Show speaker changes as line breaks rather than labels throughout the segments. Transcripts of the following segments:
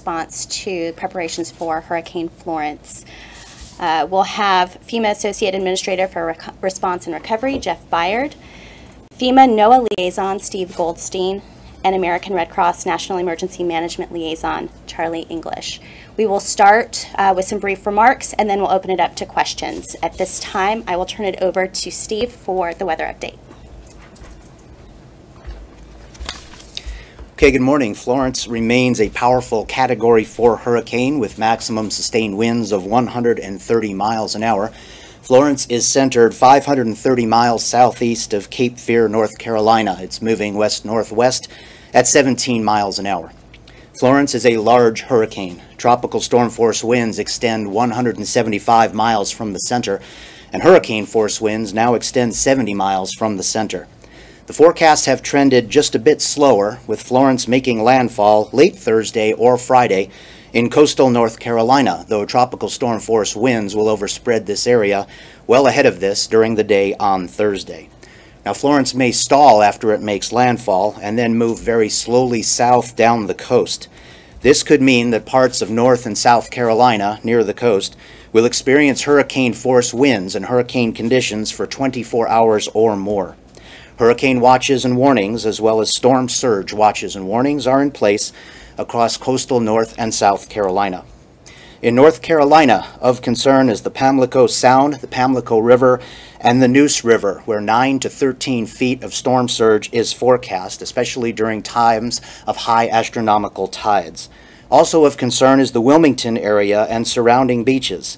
response to preparations for Hurricane Florence. We'll have FEMA Associate Administrator for Response and Recovery, Jeff Byard, FEMA NOAA Liaison, Steve Goldstein, and American Red Cross National Emergency Management Liaison, Charlie English. We will start with some brief remarks, and then we'll open it up to questions. At this time, I will turn it over to Steve for the weather update.
Okay, good morning. Florence remains a powerful Category 4 hurricane with maximum sustained winds of 130 miles an hour. Florence is centered 530 miles southeast of Cape Fear, North Carolina. It's moving west-northwest at 17 miles an hour. Florence is a large hurricane. Tropical storm force winds extend 175 miles from the center, and hurricane force winds now extend 70 miles from the center. The forecasts have trended just a bit slower, with Florence making landfall late Thursday or Friday in coastal North Carolina, though tropical storm force winds will overspread this area well ahead of this during the day on Thursday. Now, Florence may stall after it makes landfall and then move very slowly south down the coast. This could mean that parts of North and South Carolina near the coast will experience hurricane force winds and hurricane conditions for 24 hours or more. Hurricane watches and warnings, as well as storm surge watches and warnings, are in place across coastal North and South Carolina. In North Carolina, of concern is the Pamlico Sound, the Pamlico River, and the Neuse River, where 9 to 13 feet of storm surge is forecast, especially during times of high astronomical tides. Also of concern is the Wilmington area and surrounding beaches.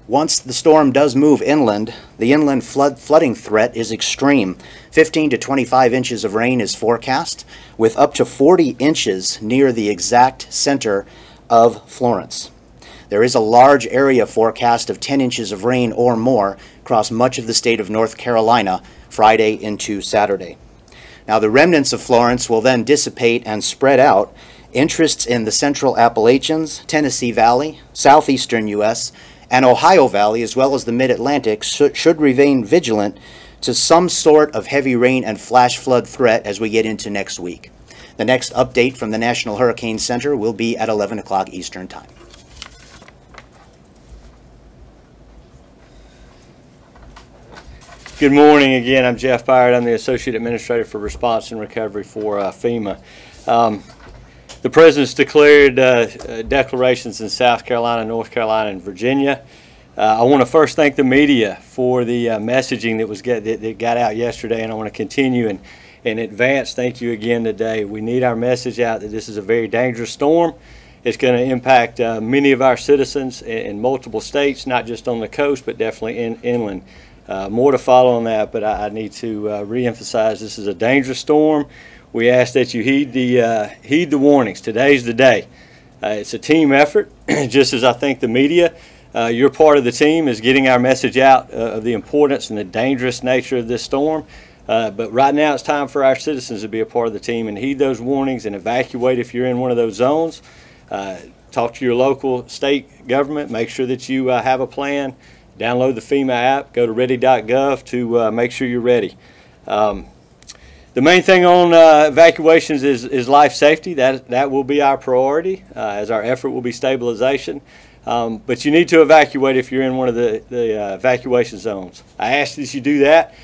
Once the storm does move inland, the inland flooding threat is extreme. 15 to 25 inches of rain is forecast, with up to 40 inches near the exact center of Florence. There is a large area forecast of 10 inches of rain or more across much of the state of North Carolina Friday into Saturday. Now, the remnants of Florence will then dissipate and spread out. Interests in the Central Appalachians, Tennessee Valley, southeastern U.S., and Ohio Valley, as well as the Mid-Atlantic, should remain vigilant to some sort of heavy rain and flash flood threat as we get into next week. The next update from the National Hurricane Center will be at 11 o'clock Eastern Time.
Good morning again. I'm Jeff Byard. I'm the Associate Administrator for Response and Recovery for FEMA. The President's declared declarations in South Carolina, North Carolina, and Virginia. I want to first thank the media for the messaging that got out yesterday, and I want to continue in advance. Thank you again today. We need our message out that this is a very dangerous storm. It's going to impact many of our citizens in multiple states, not just on the coast, but definitely inland. More to follow on that, but I need to re-emphasize this is a dangerous storm. We ask that you heed the warnings. Today's the day. It's a team effort, just as I think the media, you're part of the team, is getting our message out of the importance and the dangerous nature of this storm. But right now it's time for our citizens to be a part of the team and heed those warnings and evacuate if you're in one of those zones. Talk to your local state government. Make sure that you have a plan. Download the FEMA app. Go to ready.gov to make sure you're ready. The main thing on evacuations is life safety. That will be our priority, as our effort will be stabilization. But you need to evacuate if you're in one of the evacuation zones. I ask that you do that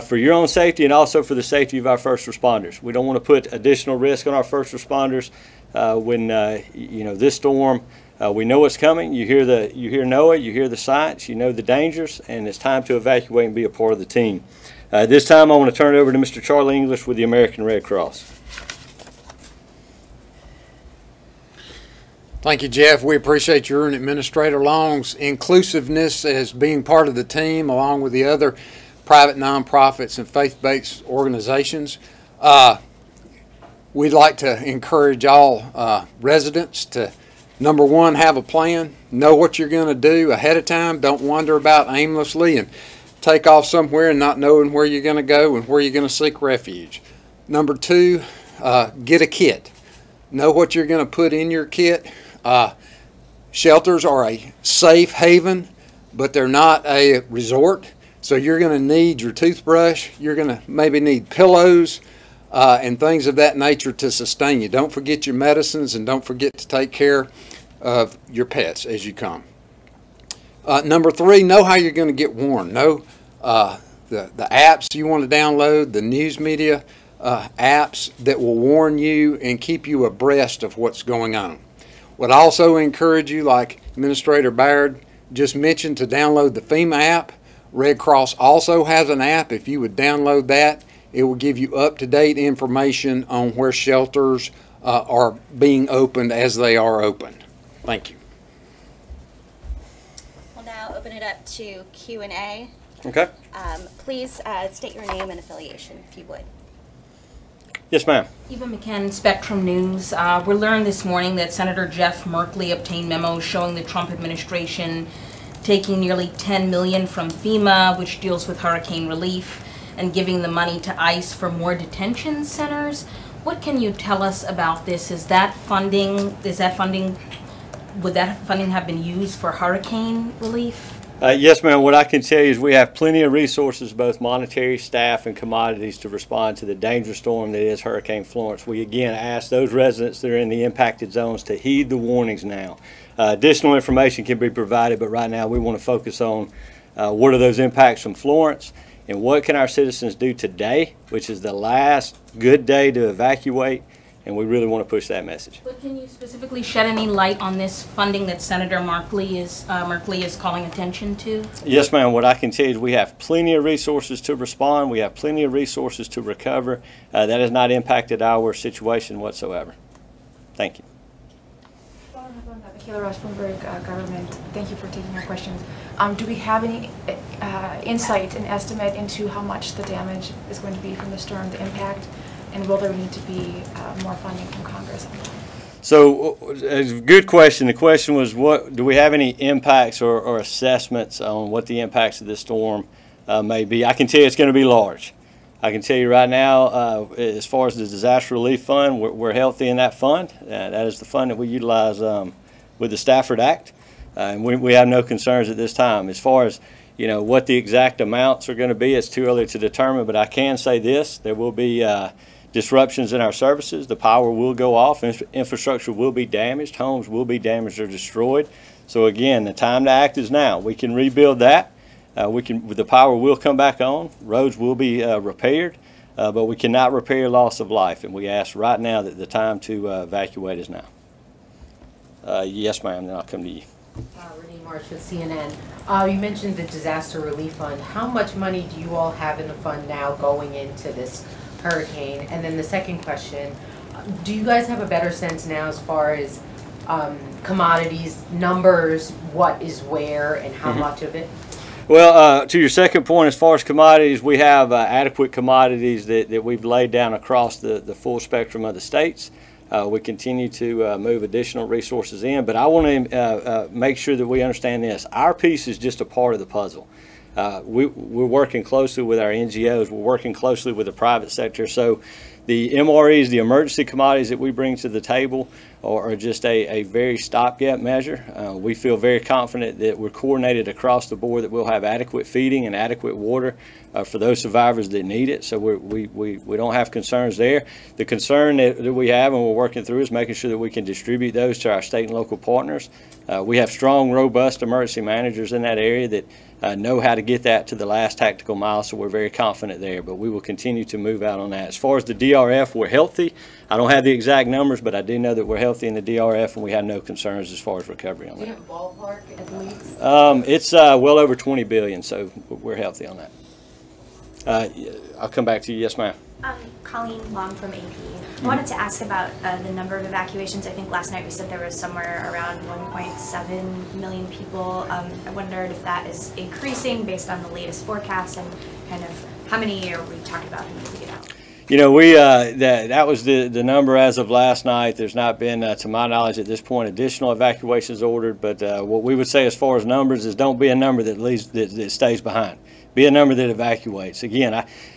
for your own safety and also for the safety of our first responders. We don't want to put additional risk on our first responders when this storm. We know it's coming. You hear NOAA, you hear the science, you know the dangers, and it's time to evacuate and be a part of the team. This time I want to turn it over to Mr. Charlie English with the American Red Cross.
Thank you, Jeff. We appreciate your and Administrator Long's inclusiveness as being part of the team, along with the other private nonprofits and faith-based organizations. We'd like to encourage all residents to, number one, have a plan. Know what you're going to do ahead of time. Don't wander about aimlessly and take off somewhere and not knowing where you're going to go and where you're going to seek refuge. Number two, get a kit. Know what you're going to put in your kit. Shelters are a safe haven, but they're not a resort. So you're going to need your toothbrush. You're going to maybe need pillows. and things of that nature to sustain you. Don't forget your medicines, and don't forget to take care of your pets as you come. Number 3, know how you're going to get warned. Know the apps you want to download, the news media apps that will warn you and keep you abreast of what's going on. Would also encourage you, like Administrator Baird just mentioned, to download the FEMA app. Red Cross also has an app. If you would download that, it will give you up-to-date information on where shelters are being opened as they are opened. Thank you.
We'll now open it up to Q&A.
Okay.
Please state your name and affiliation, if you would.
Yes, ma'am.
Eva McKen, Spectrum News. We learned this morning that Senator Jeff Merkley obtained memos showing the Trump administration taking nearly $10 million from FEMA, which deals with hurricane relief, and giving the money to ICE for more detention centers. What can you tell us about this? Would that funding have been used for hurricane relief?
Yes, ma'am. What I can tell you is we have plenty of resources, both monetary, staff, and commodities, to respond to the dangerous storm that is Hurricane Florence. We again ask those residents that are in the impacted zones to heed the warnings now. Additional information can be provided, but right now we want to focus on what are those impacts from Florence and what can our citizens do today, which is the last good day to evacuate, and we really want to push that message.
But can you specifically shed any light on this funding that Senator Merkley is calling attention to?
Yes, ma'am. What I can tell you is we have plenty of resources to respond. We have plenty of resources to recover. That has not impacted our situation whatsoever. Thank you.
Kayla Ross, Bloomberg Government. Thank you for taking our questions. Do we have any insight and estimate into how much the damage is going to be from the storm, the impact? And will there need to be more funding from Congress?
So, it's a good question. The question was, what do we have any impacts or assessments on what the impacts of this storm may be? I can tell you it's going to be large. I can tell you right now, as far as the disaster relief fund, we're healthy in that fund. That is the fund that we utilize with the Stafford Act, and we have no concerns at this time. As far as what the exact amounts are going to be, it's too early to determine. But I can say this: there will be disruptions in our services. The power will go off. Infrastructure will be damaged. Homes will be damaged or destroyed. So again, the time to act is now. We can rebuild that. The power will come back on. Roads will be repaired, but we cannot repair loss of life. And we ask right now that the time to evacuate is now. Yes, ma'am. Then I'll come to you.
Renee March with CNN. You mentioned the disaster relief fund. How much money do you all have in the fund now going into this hurricane? And then the second question, do you guys have a better sense now as far as commodities, numbers, what is where and how much of it?
Well, to your second point, as far as commodities, we have adequate commodities that we've laid down across the full spectrum of the states. We continue to move additional resources in, but I want to make sure that we understand this. Our piece is just a part of the puzzle. We're working closely with our NGOs. We're working closely with the private sector. So the MREs, the emergency commodities that we bring to the table, are just a very stopgap measure. We feel very confident that we're coordinated across the board, that we'll have adequate feeding and adequate water for those survivors that need it. So we don't have concerns there. The concern that we have and we're working through is making sure that we can distribute those to our state and local partners. We have strong, robust emergency managers in that area that know how to get that to the last tactical mile, so we're very confident there, but we will continue to move out on that. As far as the DRF, we're healthy. I don't have the exact numbers, but I do know that we're healthy in the DRF, and we have no concerns as far as recovery on that.
Do you have a ballpark at least?
It's well over $20 billion, so we're healthy on that. I'll come back to you. Yes, ma'am.
Colleen Long from AP. I wanted to ask about the number of evacuations. I think last night we said there was somewhere around 1.7 million people. I wondered if that is increasing based on the latest forecast, and kind of how many are we talking about who need to get out?
That was the number as of last night. There's not been, to my knowledge at this point, additional evacuations ordered. But what we would say as far as numbers is, don't be a number that stays behind. Be a number that evacuates. Again,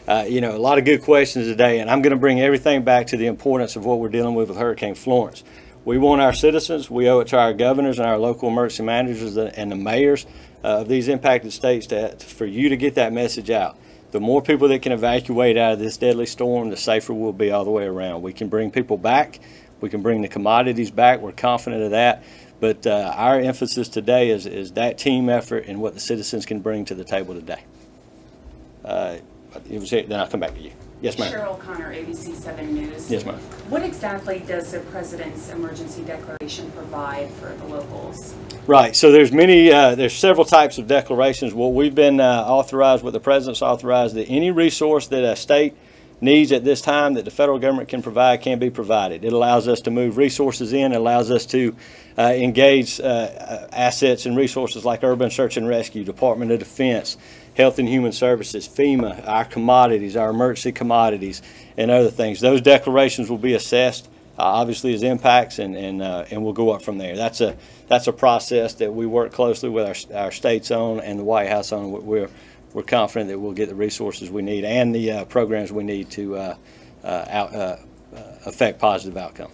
a lot of good questions today, and I'm going to bring everything back to the importance of what we're dealing with Hurricane Florence. We want our citizens, we owe it to our governors and our local emergency managers and the mayors of these impacted states for you to get that message out. The more people that can evacuate out of this deadly storm, the safer we'll be all the way around. We can bring people back. We can bring the commodities back. We're confident of that. But our emphasis today is that team effort and what the citizens can bring to the table today. Then I'll come back to you. Yes, ma'am.
Cheryl Connor, ABC 7 News.
Yes, ma'am.
What exactly does the President's emergency declaration provide for the locals?
Right. So there's several types of declarations. What we've been authorized, what the President's authorized, that any resource that a state needs at this time that the federal government can provide can be provided. It allows us to move resources in. It allows us to engage assets and resources like Urban Search and Rescue, Department of Defense, Health and Human Services, FEMA, our commodities, our emergency commodities, and other things. Those declarations will be assessed, obviously, as impacts, and we'll go up from there. That's a process that we work closely with our states on and the White House on. We're confident that we'll get the resources we need and the programs we need to affect positive outcome.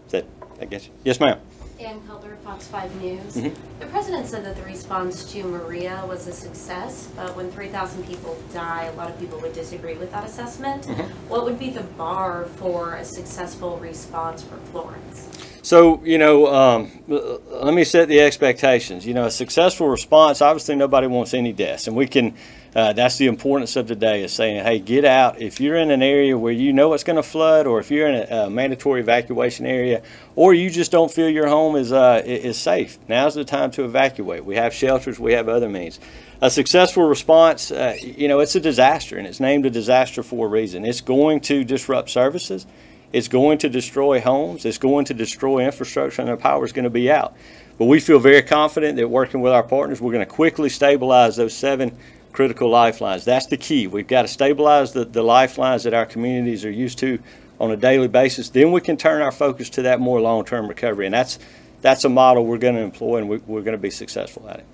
Is that, I guess? Yes, ma'am.
Ann Calder, Fox 5 News.
Mm-hmm.
The President said that the response to Maria was a success, but when 3,000 people die, a lot of people would disagree with that assessment.
Mm-hmm.
What would be the bar for a successful response for Florence?
So, let me set the expectations. A successful response, obviously nobody wants any deaths. And we can, that's the importance of today, is saying, hey, get out. If you're in an area where you know it's going to flood, or if you're in a mandatory evacuation area, or you just don't feel your home is safe, now's the time to evacuate. We have shelters, we have other means. A successful response, it's a disaster, and it's named a disaster for a reason. It's going to disrupt services. It's going to destroy homes. It's going to destroy infrastructure, and the power is going to be out. But we feel very confident that working with our partners, we're going to quickly stabilize those 7 critical lifelines. That's the key. We've got to stabilize the lifelines that our communities are used to on a daily basis. Then we can turn our focus to that more long-term recovery. And that's a model we're going to employ, and we're going to be successful at it.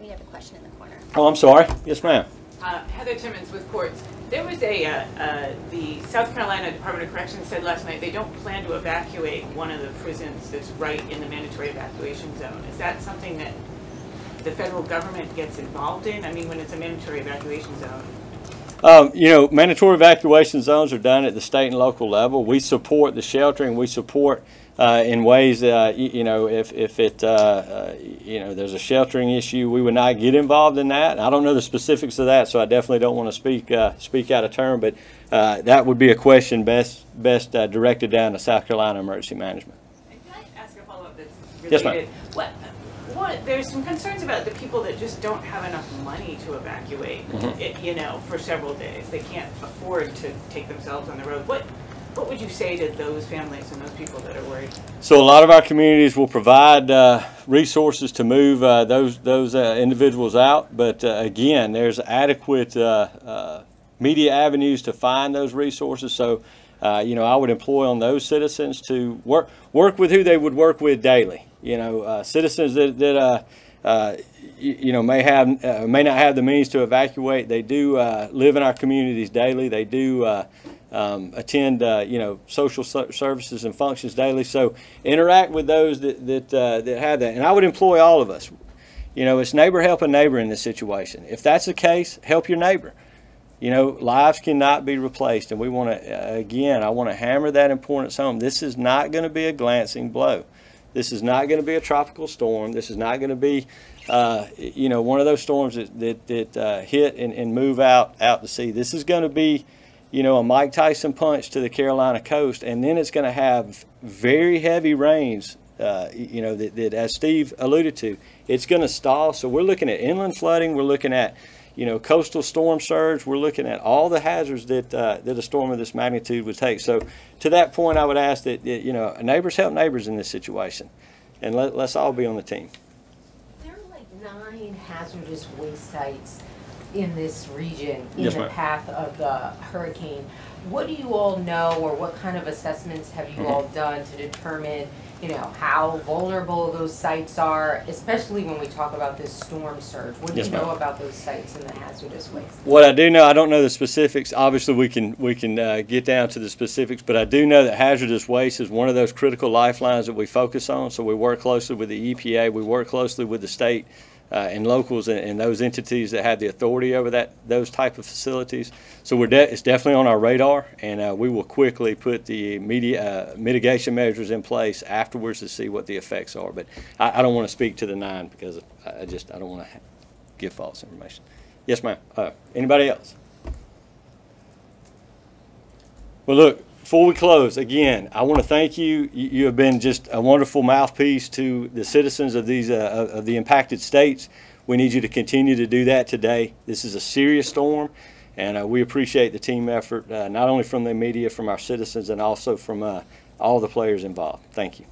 We have a question in the corner.
Oh, I'm sorry. Yes, ma'am.
Heather Timmons with Courts. There was the South Carolina Department of Corrections said last night they don't plan to evacuate one of the prisons that's right in the mandatory evacuation zone. Is that something that the federal government gets involved in? I mean, when it's a mandatory evacuation zone?
Mandatory evacuation zones are done at the state and local level. We support the sheltering. We support in ways that, if there's a sheltering issue, we would not get involved in that. I don't know the specifics of that, so I definitely don't want to speak out of turn, but that would be a question best directed down to South Carolina Emergency Management.
Can I ask a follow-up that's related?
Yes, ma'am.
There's some concerns about the people that just don't have enough money to evacuate, for several days. They can't afford to take themselves on the road. What would you say to those families and those people that are worried? So
a lot of our communities will provide resources to move those individuals out, but again, there's adequate media avenues to find those resources. So, I would employ on those citizens to work with who they would work with daily. Citizens that may not have the means to evacuate. They do live in our communities daily. They do attend social services and functions daily. So interact with those that have that. And I would employ all of us. It's neighbor helping neighbor in this situation. If that's the case, help your neighbor. Lives cannot be replaced, and we want to, again, I want to hammer that importance home. This is not going to be a glancing blow. This is not going to be a tropical storm. This is not going to be, one of those storms that hit and move out to sea. This is going to be, a Mike Tyson punch to the Carolina coast, and then it's going to have very heavy rains, that as Steve alluded to, it's going to stall. So we're looking at inland flooding. We're looking at, coastal storm surge. We're looking at all the hazards that a storm of this magnitude would take. So to that point, I would ask that, neighbors help neighbors in this situation, and let's all be on the team.
There are like 9 hazardous waste sites in this region in
Yes,
the
ma'am.
path of the hurricane. What do you all know, or what kind of assessments have you all done to determine, how vulnerable those sites are, especially when we talk about this storm surge? What do
Yes,
you know
ma'am.
about those sites and the hazardous waste?
What I do know, I don't know the specifics. Obviously, we can get down to the specifics, but I do know that hazardous waste is one of those critical lifelines that we focus on. So we work closely with the EPA. We work closely with the state and locals and those entities that have the authority over those type of facilities. So it's definitely on our radar, and we will quickly put the mitigation measures in place afterwards to see what the effects are. But I don't want to speak to the 9 because I don't want to give false information. Yes, ma'am. Anybody else? Well, look, before we close, again, I want to thank you. You have been just a wonderful mouthpiece to the citizens of these of the impacted states. We need you to continue to do that today. This is a serious storm, and we appreciate the team effort, not only from the media, from our citizens, and also from all the players involved. Thank you.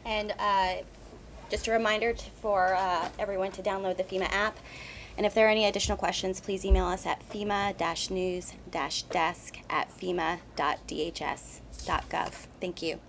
And just a reminder for everyone to download the FEMA app. And if there are any additional questions, please email us at FEMA-news-desk@fema.dhs.gov. Thank you.